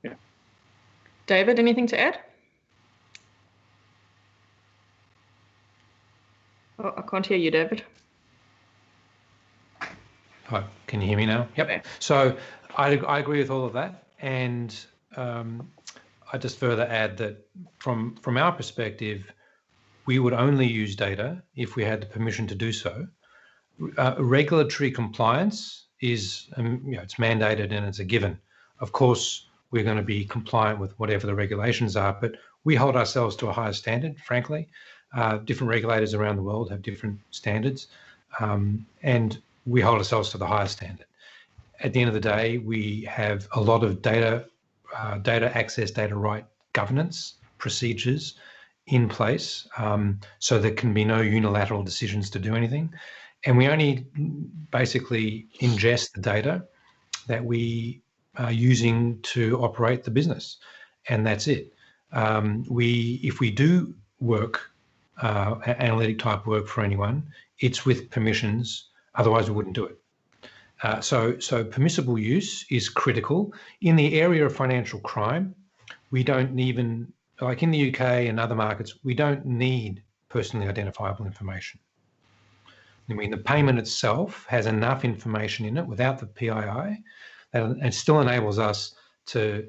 Yeah. David, anything to add? Oh, I can't hear you, David. Oh, can you hear me now? Yep. Okay. So I agree with all of that, and I just further add that from our perspective, we would only use data if we had the permission to do so. Regulatory compliance is, it's mandated and it's a given. Of course, we're going to be compliant with whatever the regulations are, but we hold ourselves to a higher standard, frankly. Different regulators around the world have different standards, and we hold ourselves to the higher standard. At the end of the day, we have a lot of data access, data right governance procedures in place, so there can be no unilateral decisions to do anything. And we only basically ingest the data that we using to operate the business, and that's it. If we do work, analytic type work for anyone, it's with permissions. Otherwise, we wouldn't do it. So permissible use is critical. In the area of financial crime, we don't even, like in the UK and other markets, we don't need personally identifiable information. I mean, the payment itself has enough information in it without the PII, and it still enables us to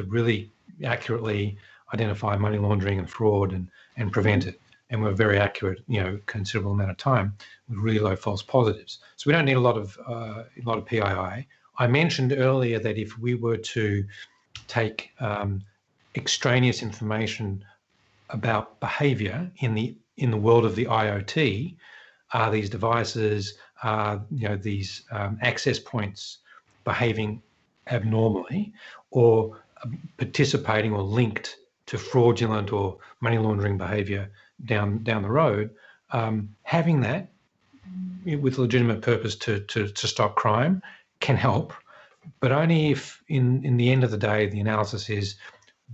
really accurately identify money laundering and fraud and prevent it. And we're very accurate, considerable amount of time with really low false positives. So we don't need a lot of PII. I mentioned earlier that if we were to take extraneous information about behaviour in the world of the IoT, are these devices, these access points behaving abnormally or participating or linked to fraudulent or money laundering behaviour down the road, having that with legitimate purpose to stop crime can help, but only if in the end of the day the analysis is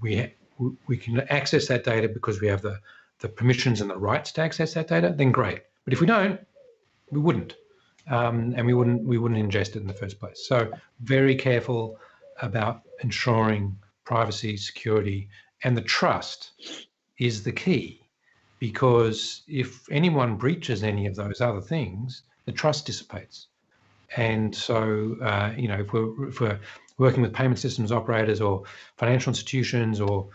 we can access that data because we have the permissions and the rights to access that data, then great. But if we don't, we wouldn't, and we wouldn't ingest it in the first place. So very careful about ensuring privacy, security, and the trust is the key, because if anyone breaches any of those other things, the trust dissipates. And so, if we're working with payment systems operators or financial institutions or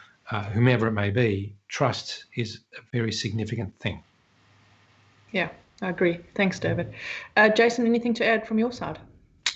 whomever it may be, trust is a very significant thing. Yeah, I agree. Thanks, David. Jason, anything to add from your side?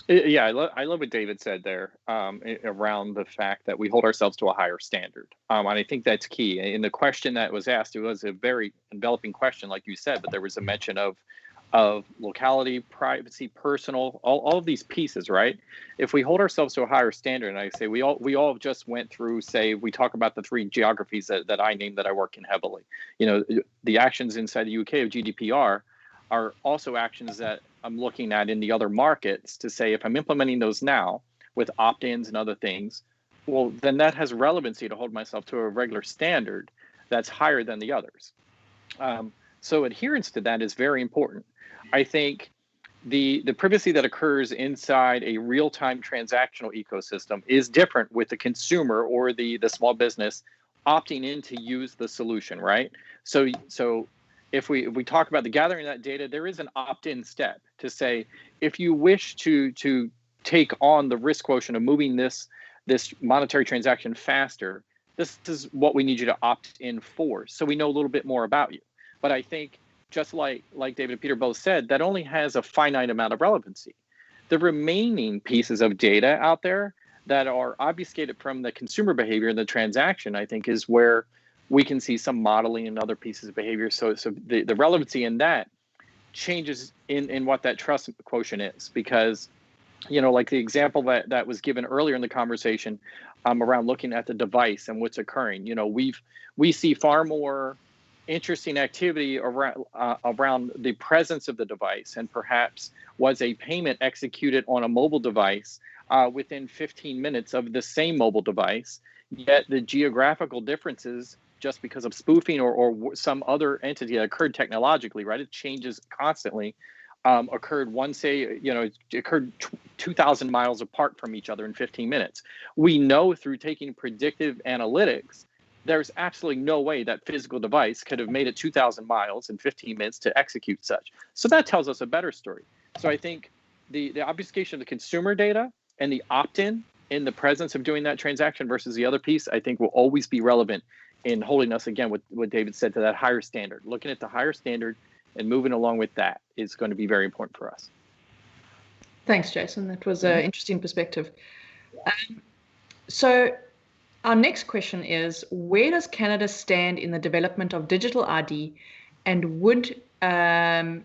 Yeah, I love what David said there around the fact that we hold ourselves to a higher standard. And I think that's key. And the question that was asked, it was a very enveloping question, like you said, but there was a mention of locality, privacy, personal, all of these pieces, right? If we hold ourselves to a higher standard, and I say we all just went through, say, we talk about the 3 geographies that I named that I work in heavily. The actions inside the UK of GDPR are also actions that I'm looking at in the other markets to say, if I'm implementing those now with opt-ins and other things, well, then that has relevancy to hold myself to a regular standard that's higher than the others. So adherence to that is very important. I think the privacy that occurs inside a real-time transactional ecosystem is different with the consumer or the small business opting in to use the solution, right? So if we talk about the gathering of that data, there is an opt-in step to say, if you wish to take on the risk quotient of moving this monetary transaction faster, this is what we need you to opt in for, so we know a little bit more about you. But I think, just like David and Peter both said, that only has a finite amount of relevancy. The remaining pieces of data out there that are obfuscated from the consumer behavior and the transaction, I think, is where we can see some modeling and other pieces of behavior. So the relevancy in that changes in what that trust quotient is, because, like the example that was given earlier in the conversation around looking at the device and what's occurring, we see far more interesting activity around the presence of the device, and perhaps was a payment executed on a mobile device within 15 minutes of the same mobile device, yet the geographical differences, just because of spoofing or some other entity that occurred technologically, right? It changes constantly. Occurred it occurred 2,000 miles apart from each other in 15 minutes. We know through taking predictive analytics, there's absolutely no way that physical device could have made it 2,000 miles in 15 minutes to execute such. So that tells us a better story. So I think the obfuscation of the consumer data and the opt-in in the presence of doing that transaction versus the other piece, I think will always be relevant in holding us, again, with what David said, to that higher standard. Looking at the higher standard and moving along with that is going to be very important for us. Thanks, Jason. That was an interesting perspective. So our next question is, where does Canada stand in the development of digital ID, and would that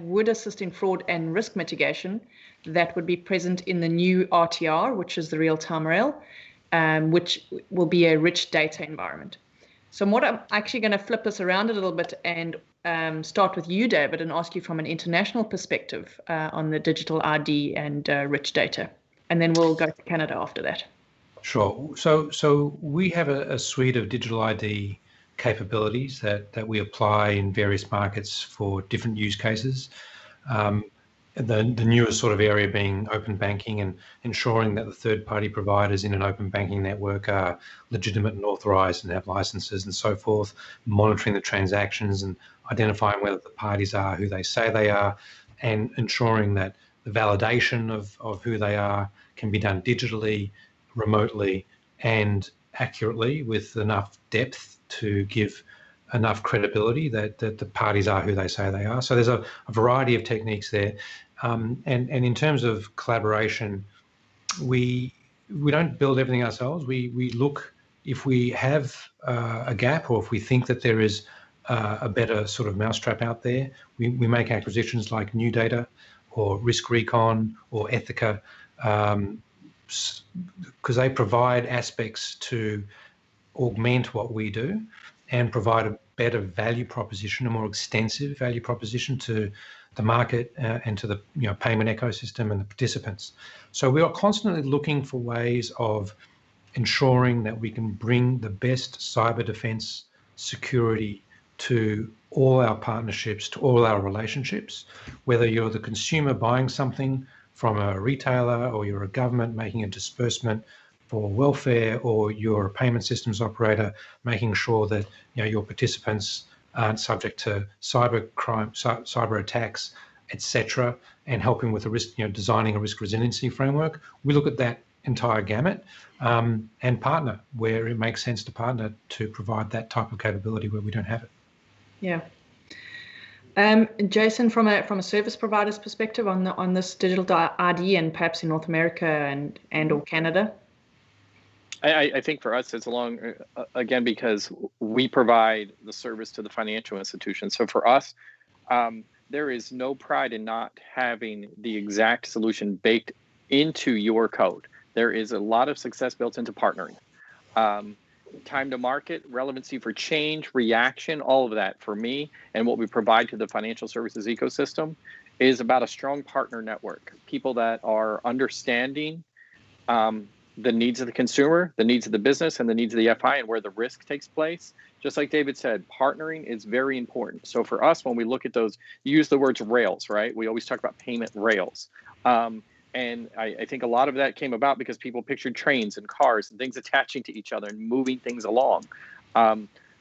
would assist in fraud and risk mitigation that would be present in the new RTR, which is the real-time rail, which will be a rich data environment. So I'm actually going to flip this around a little bit and start with you, David, and ask you from an international perspective on the digital ID and rich data. and then we'll go to Canada after that. Sure. So we have a suite of digital ID capabilities that we apply in various markets for different use cases. The newest sort of area being open banking and ensuring that the third-party providers in an open banking network are legitimate and authorized and have licenses and so forth, monitoring the transactions and identifying whether the parties are who they say they are, and ensuring that the validation of who they are can be done digitally, remotely, and accurately with enough depth to give enough credibility that the parties are who they say they are. So there's a variety of techniques there. And in terms of collaboration, we don't build everything ourselves. We look, if we have a gap or if we think that there is a better sort of mousetrap out there, we make acquisitions like NuData or Risk Recon or Ethica, because they provide aspects to augment what we do and provide a better value proposition, a more extensive value proposition to the market and to the payment ecosystem and the participants. So we are constantly looking for ways of ensuring that we can bring the best cyber defense security to all our partnerships, to all our relationships, whether you're the consumer buying something from a retailer or you're a government making a disbursement for welfare, or you're a payment systems operator making sure that your participants aren't subject to cyber crime, cyber attacks, etc., and helping with the risk, designing a risk resiliency framework. We look at that entire gamut and partner where it makes sense to partner to provide that type of capability where we don't have it. Yeah. Jason, from a service provider's perspective on this digital ID and perhaps in North America and or Canada. I think for us, it's again, because we provide the service to the financial institution. So for us, there is no pride in not having the exact solution baked into your code. There is a lot of success built into partnering. Time to market, relevancy for change, reaction, all of that for me and what we provide to the financial services ecosystem is about a strong partner network. People that are understanding the needs of the consumer, the needs of the business, and the needs of the FI and where the risk takes place. Just like David said, partnering is very important. So for us, when we look at those, you use the words rails, right? We always talk about payment rails. And I think a lot of that came about because people pictured trains and cars and things attaching to each other and moving things along.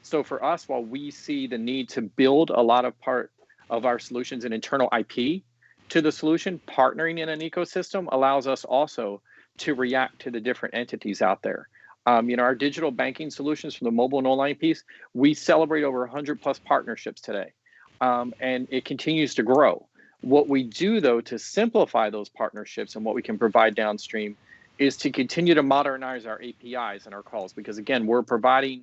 So for us, while we see the need to build a lot of part of our solutions and internal IP to the solution, partnering in an ecosystem allows us also to react to the different entities out there. Our digital banking solutions from the mobile and online piece, we celebrate over 100 plus partnerships today, and it continues to grow. What we do, though, to simplify those partnerships and what we can provide downstream is to continue to modernize our APIs and our calls, because, again, we're providing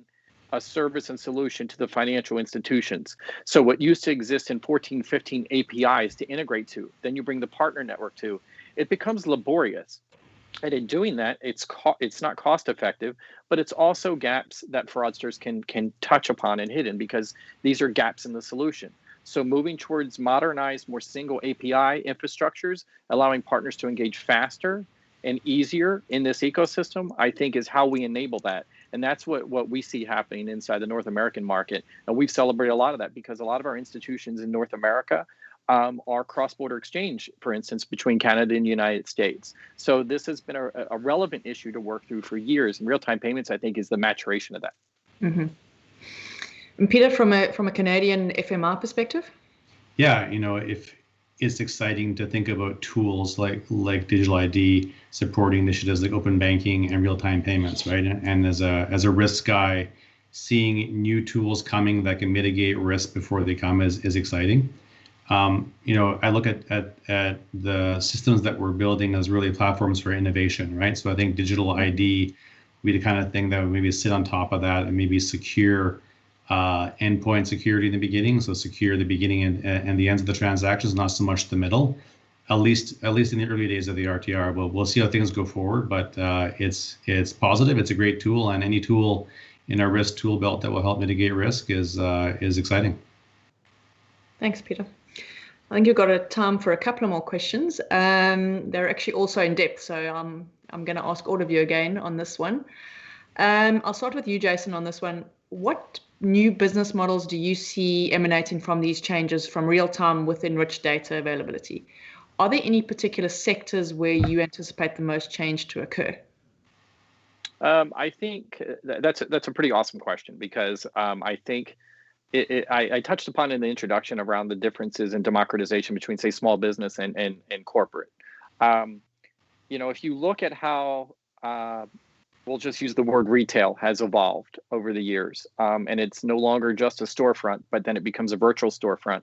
a service and solution to the financial institutions. So what used to exist in 14, 15 APIs to integrate to, then you bring the partner network to, it becomes laborious. And in doing that, it's not cost effective, but it's also gaps that fraudsters can touch upon and hidden because these are gaps in the solution. So moving towards modernized, more single API infrastructures, allowing partners to engage faster and easier in this ecosystem, I think is how we enable that. And that's what we see happening inside the North American market. And we've celebrated a lot of that because a lot of our institutions in North America are cross-border exchange, for instance, between Canada and the United States. So this has been a relevant issue to work through for years. And real-time payments, I think, is the maturation of that. Mm-hmm. And Peter, from a Canadian FMR perspective? Yeah, if it's exciting to think about tools like digital ID supporting initiatives like open banking and real-time payments, right? And as a risk guy, seeing new tools coming that can mitigate risk before they come is exciting. I look at the systems that we're building as really platforms for innovation, right? So I think digital ID would be the kind of thing that would maybe sit on top of that and maybe secure endpoint security in the beginning. So secure the beginning and the ends of the transactions, not so much the middle, at least in the early days of the RTR. We'll see how things go forward, but it's positive. It's a great tool, and any tool in our risk tool belt that will help mitigate risk is exciting. Thanks, Peter. I think you've got a time for a couple of more questions. They're actually also in depth, so I'm going to ask all of you again on this one. I'll start with you, Jason, on this one. What new business models do you see emanating from these changes from real-time with enriched data availability? Are there any particular sectors where you anticipate the most change to occur? I think that's a pretty awesome question, because I think I touched upon in the introduction around the differences in democratization between, say, small business and corporate. If you look at how we'll just use the word retail has evolved over the years, and it's no longer just a storefront, but then it becomes a virtual storefront.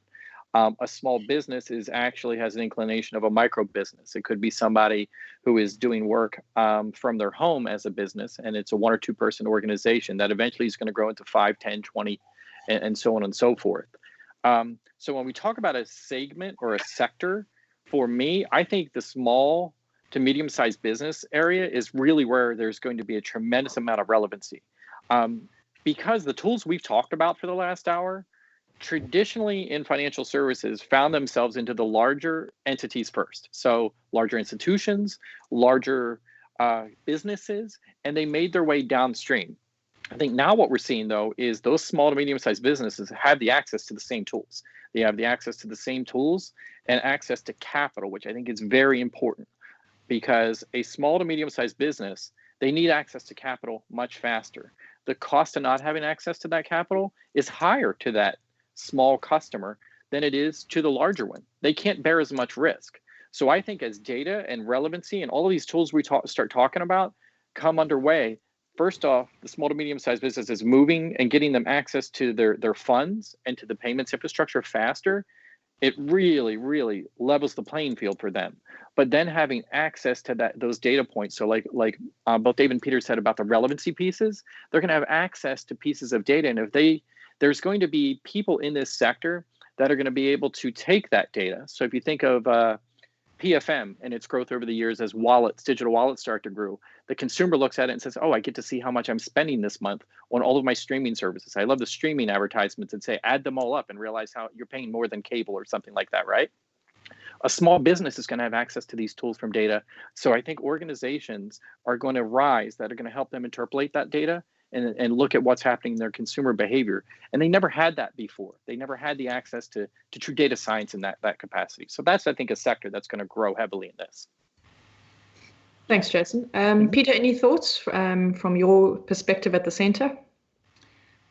A small business has an inclination of a micro business. It could be somebody who is doing work from their home as a business, and it's a 1 or 2 person organization that eventually is going to grow into 5, 10, 20, and so on and so forth. So when we talk about a segment or a sector, for me, I think the small to medium-sized business area is really where there's going to be a tremendous amount of relevancy, because the tools we've talked about for the last hour traditionally in financial services found themselves into the larger entities first. So larger institutions, larger businesses, and they made their way downstream. I think now what we're seeing, though, is those small to medium-sized businesses have the access to the same tools. They have the access to the same tools and access to capital, which I think is very important, because a small to medium-sized business, they need access to capital much faster. The cost of not having access to that capital is higher to that small customer than it is to the larger one. They can't bear as much risk. So I think as data and relevancy and all of these tools we start talking about come underway, first off, the small to medium-sized business is moving and getting them access to their funds and to the payments infrastructure faster. It really, really levels the playing field for them. But then having access to those data points, so like both Dave and Peter said about the relevancy pieces, they're going to have access to pieces of data. And there's going to be people in this sector that are going to be able to take that data. So if you think of PFM and its growth over the years as digital wallets start to grow, the consumer looks at it and says, oh, I get to see how much I'm spending this month on all of my streaming services. I love the streaming advertisements and say, add them all up and realize how you're paying more than cable or something like that, right? A small business is going to have access to these tools from data. So I think organizations are going to rise that are going to help them interpolate that data and look at what's happening in their consumer behavior. And they never had that before. They never had the access to true data science in that capacity. So that's, I think, a sector that's going to grow heavily in this. Thanks, Jason. Peter, any thoughts from your perspective at the center?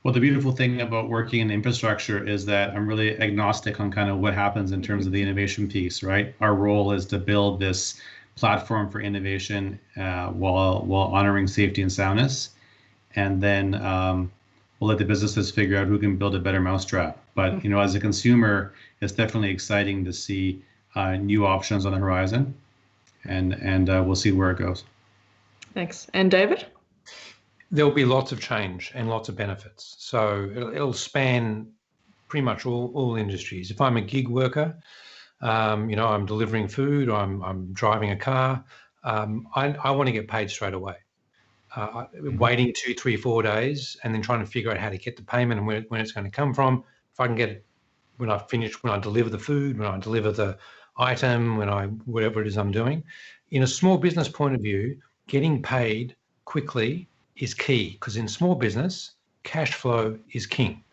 Well, the beautiful thing about working in infrastructure is that I'm really agnostic on kind of what happens in terms of the innovation piece, right? Our role is to build this platform for innovation while honoring safety and soundness. And then we'll let the businesses figure out who can build a better mousetrap. But as a consumer, it's definitely exciting to see new options on the horizon, and we'll see where it goes. Thanks. And David? There'll be lots of change and lots of benefits. So it'll span pretty much all industries. If I'm a gig worker, I'm delivering food, or I'm driving a car, I want to get paid straight away. Waiting 2, 3, 4 days and then trying to figure out how to get the payment and when it's going to come from. If I can get it when I deliver the food, when I deliver the item, whatever it is I'm doing. In a small business point of view, getting paid quickly is key, because in small business, cash flow is king.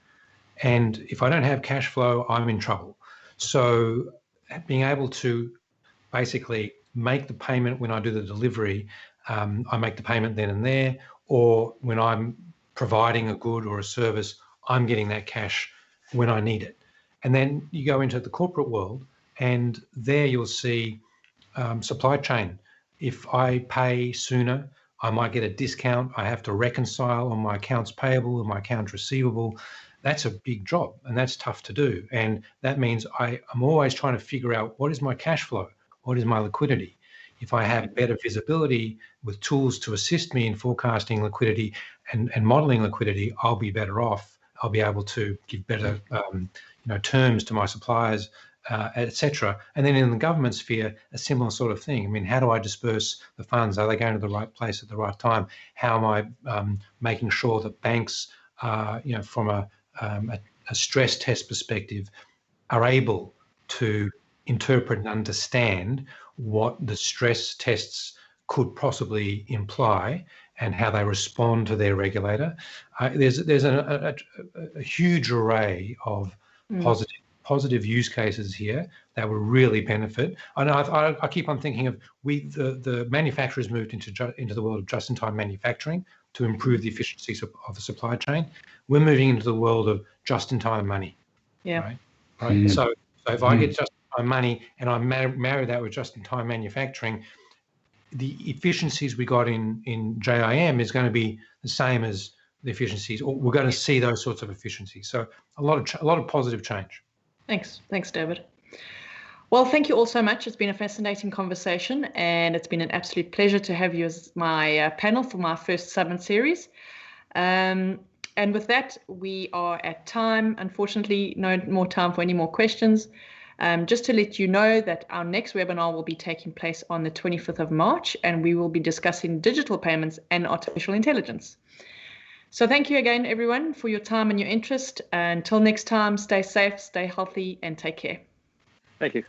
And if I don't have cash flow, I'm in trouble. So being able to basically make the payment when I do the delivery, I make the payment then and there, or when I'm providing a good or a service, I'm getting that cash when I need it. And then you go into the corporate world, and there you'll see supply chain. If I pay sooner, I might get a discount. I have to reconcile on my accounts payable and my accounts receivable. That's a big job, and that's tough to do. And that means I'm always trying to figure out, what is my cash flow? What is my liquidity? If I have better visibility with tools to assist me in forecasting liquidity and modeling liquidity, I'll be better off. I'll be able to give better terms to my suppliers, etc. And then in the government sphere, a similar sort of thing. I mean, how do I disperse the funds? Are they going to the right place at the right time? How am I making sure that banks, from a stress test perspective, are able to interpret and understand what the stress tests could possibly imply and how they respond to their regulator. There's a huge array of positive use cases here that will really benefit. And I keep on thinking of the manufacturers moved into the world of just-in-time manufacturing to improve the efficiencies of the supply chain. We're moving into the world of just-in-time money. Yeah. Right. So if I get just-in-time money and I marry that with just-in-time manufacturing, the efficiencies we got in JIM is going to be the same as the efficiencies, or we're going to see those sorts of efficiencies. So a lot of positive change. Thanks, David. Well, thank you all so much. It's been a fascinating conversation, and it's been an absolute pleasure to have you as my panel for my first Summit series. And with that, we are at time. Unfortunately, no more time for any more questions. Just to let you know that our next webinar will be taking place on the 25th of March, and we will be discussing digital payments and artificial intelligence. So thank you again, everyone, for your time and your interest. Until next time, stay safe, stay healthy, and take care. Thank you.